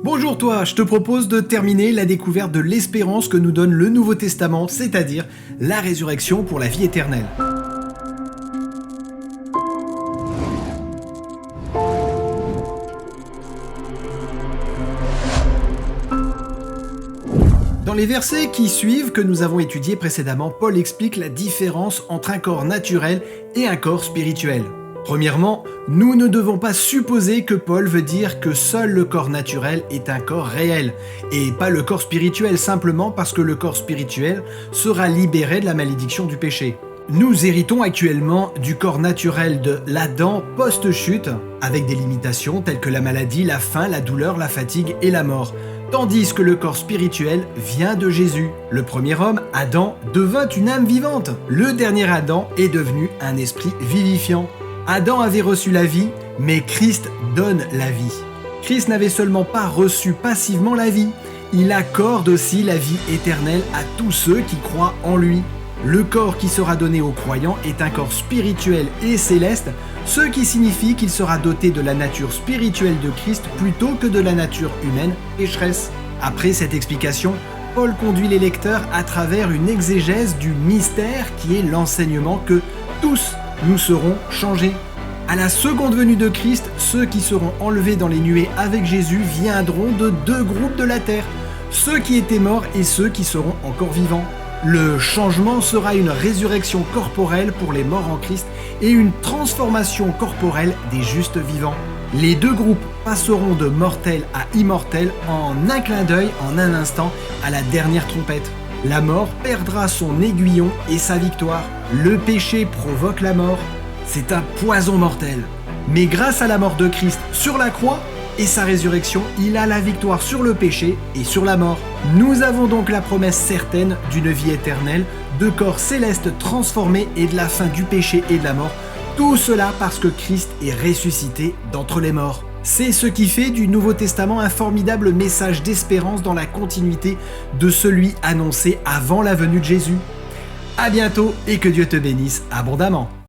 Bonjour toi, je te propose de terminer la découverte de l'espérance que nous donne le Nouveau Testament, c'est-à-dire la résurrection pour la vie éternelle. Dans les versets qui suivent que nous avons étudiés précédemment, Paul explique la différence entre un corps naturel et un corps spirituel. Premièrement, nous ne devons pas supposer que Paul veut dire que seul le corps naturel est un corps réel, et pas le corps spirituel simplement parce que le corps spirituel sera libéré de la malédiction du péché. Nous héritons actuellement du corps naturel de l'Adam post-chute, avec des limitations telles que la maladie, la faim, la douleur, la fatigue et la mort. Tandis que le corps spirituel vient de Jésus. Le premier homme, Adam, devint une âme vivante. Le dernier Adam est devenu un esprit vivifiant. Adam avait reçu la vie, mais Christ donne la vie. Christ n'avait seulement pas reçu passivement la vie, il accorde aussi la vie éternelle à tous ceux qui croient en lui. Le corps qui sera donné aux croyants est un corps spirituel et céleste, ce qui signifie qu'il sera doté de la nature spirituelle de Christ plutôt que de la nature humaine pécheresse. Après cette explication, Paul conduit les lecteurs à travers une exégèse du mystère qui est l'enseignement que tous nous serons changés. À la seconde venue de Christ, ceux qui seront enlevés dans les nuées avec Jésus viendront de deux groupes de la terre, ceux qui étaient morts et ceux qui seront encore vivants. Le changement sera une résurrection corporelle pour les morts en Christ et une transformation corporelle des justes vivants. Les deux groupes passeront de mortels à immortels en un clin d'œil, en un instant, à la dernière trompette. La mort perdra son aiguillon et sa victoire. Le péché provoque la mort. C'est un poison mortel. Mais grâce à la mort de Christ sur la croix et sa résurrection, il a la victoire sur le péché et sur la mort. Nous avons donc la promesse certaine d'une vie éternelle, de corps célestes transformés et de la fin du péché et de la mort. Tout cela parce que Christ est ressuscité d'entre les morts. C'est ce qui fait du Nouveau Testament un formidable message d'espérance dans la continuité de celui annoncé avant la venue de Jésus. À bientôt et que Dieu te bénisse abondamment.